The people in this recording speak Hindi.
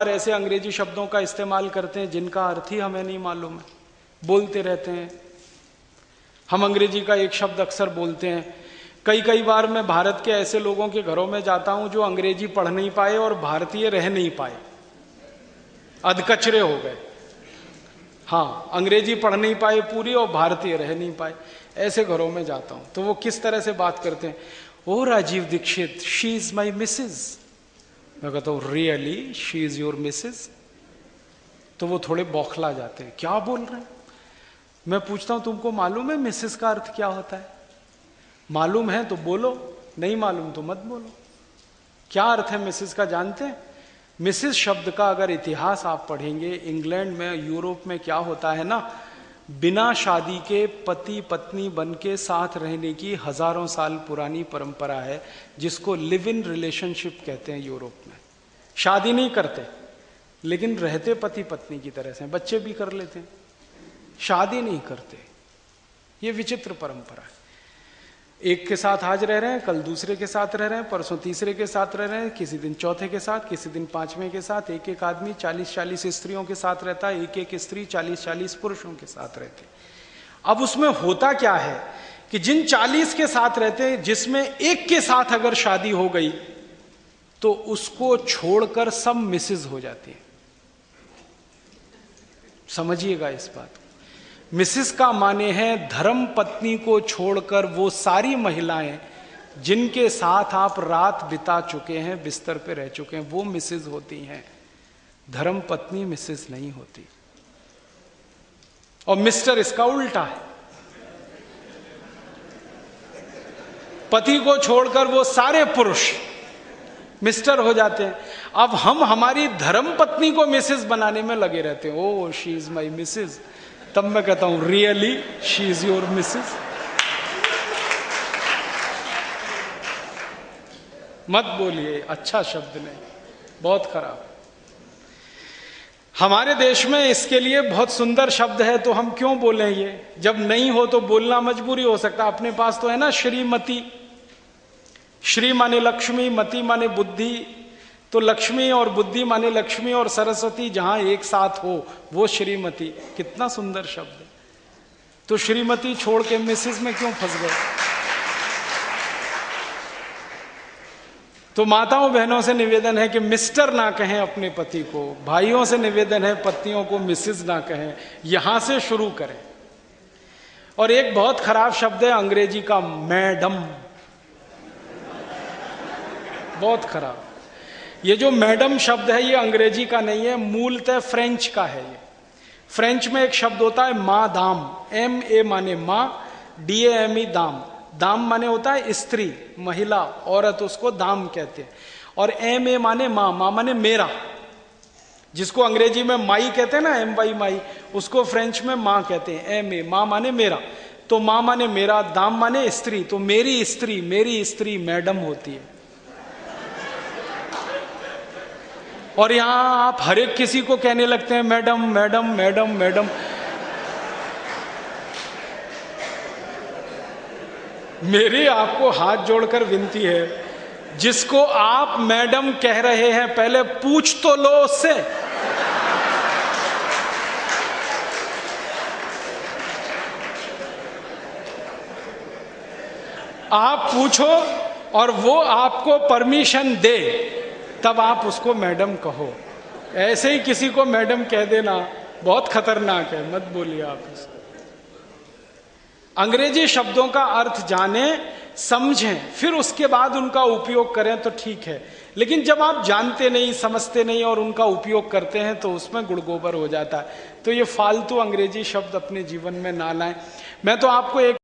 ऐसे अंग्रेजी शब्दों का इस्तेमाल करते हैं जिनका अर्थ ही हमें नहीं मालूम है, बोलते रहते हैं। हम अंग्रेजी का एक शब्द अक्सर बोलते हैं। कई बार मैं भारत के ऐसे लोगों के घरों में जाता हूं जो अंग्रेजी पढ़ नहीं पाए और भारतीय रह नहीं पाए, अधकचरे हो गए। हाँ, अंग्रेजी पढ़ नहीं पाए पूरी और भारतीय रह नहीं पाए, ऐसे घरों में जाता हूं। तो वो किस तरह से बात करते हैं, oh Rajiv Dixit, she is my missus. मैं कहता हूं really she is your missus? तो वो थोड़े बौखला जाते हैं, क्या बोल रहे हैं। मैं पूछता हूं तुमको मालूम है मिसेज का अर्थ क्या होता है? मालूम है तो बोलो, नहीं मालूम तो मत बोलो। क्या अर्थ है मिसेज का जानते हैं? मिसेज शब्द का अगर इतिहास आप पढ़ेंगे, इंग्लैंड में, यूरोप में क्या होता है ना, बिना शादी के पति पत्नी बन के साथ रहने की हजारों साल पुरानी परंपरा है, जिसको लिव इन रिलेशनशिप कहते हैं। यूरोप में शादी नहीं करते लेकिन रहते पति पत्नी की तरह से, बच्चे भी कर लेते हैं, शादी नहीं करते। ये विचित्र परंपरा है। एक के साथ आज रह रहे हैं, कल दूसरे के साथ रह रहे हैं, परसों तीसरे के साथ रह रहे हैं, किसी दिन चौथे के साथ, किसी दिन पांचवें के साथ। एक आदमी 40 स्त्रियों के साथ रहता है, एक स्त्री 40 पुरुषों के साथ रहती। अब उसमें होता क्या है कि जिन 40 के साथ रहते हैं, जिसमें एक के साथ अगर शादी हो गई तो उसको छोड़कर सब मिसेज हो जाती है। समझिएगा इस बात को। मिसेस का माने है धर्म पत्नी को छोड़कर वो सारी महिलाएं जिनके साथ आप रात बिता चुके हैं, बिस्तर पे रह चुके हैं, वो मिसेस होती हैं। धर्म पत्नी मिसेस नहीं होती। और मिस्टर इसका उल्टा है, पति को छोड़कर वो सारे पुरुष मिस्टर हो जाते हैं। अब हम हमारी धर्म पत्नी को मिसेस बनाने में लगे रहते हैं, oh she is my Mrs. तब मैं कहता हूं really she is your Mrs? मत बोलिए, अच्छा शब्द नहीं, बहुत खराब। हमारे देश में इसके लिए बहुत सुंदर शब्द है, तो हम क्यों बोलें ये? जब नहीं हो तो बोलना मजबूरी हो सकता। अपने पास तो है ना श्रीमती। श्री माने लक्ष्मी, मति माने बुद्धि। तो लक्ष्मी और बुद्धि माने लक्ष्मी और सरस्वती जहां एक साथ हो, वो श्रीमती। कितना सुंदर शब्द है। तो श्रीमती छोड़ के मिसेस में क्यों फंस गए? तो माताओं बहनों से निवेदन है कि मिस्टर ना कहें अपने पति को। भाइयों से निवेदन है पत्नियों को मिसेस ना कहें। यहां से शुरू करें। और एक बहुत खराब शब्द है अंग्रेजी का, मैडम। बहुत खराब। ये जो मैडम शब्द है ये अंग्रेजी का नहीं है, मूलतः फ्रेंच का है। ये फ्रेंच में एक शब्द होता है मादाम। MA माने माँ, DAME दाम। दाम माने होता है स्त्री, महिला, औरत, उसको दाम कहते हैं। और MA माने माँ, माँ माने मेरा, जिसको अंग्रेजी में माई कहते हैं ना, MY माई, उसको फ्रेंच में माँ कहते हैं। MA माँ माने मेरा। तो माँ माने मेरा, दाम माने स्त्री। तो मेरी स्त्री मैडम होती है। और यहां आप हर एक किसी को कहने लगते हैं मैडम मैडम मैडम मैडम। मेरी आपको हाथ जोड़कर विनती है, जिसको आप मैडम कह रहे हैं पहले पूछ तो लो उससे। आप पूछो और वो आपको परमिशन दे, तब आप उसको मैडम कहो। ऐसे ही किसी को मैडम कह देना बहुत खतरनाक है, मत बोलिए आप इसको। अंग्रेजी शब्दों का अर्थ जाने, समझें, फिर उसके बाद उनका उपयोग करें तो ठीक है। लेकिन जब आप जानते नहीं, समझते नहीं और उनका उपयोग करते हैं तो उसमें गुड़गोबर हो जाता है। तो ये फालतू अंग्रेजी शब्द अपने जीवन में ना लाएं। मैं तो आपको एक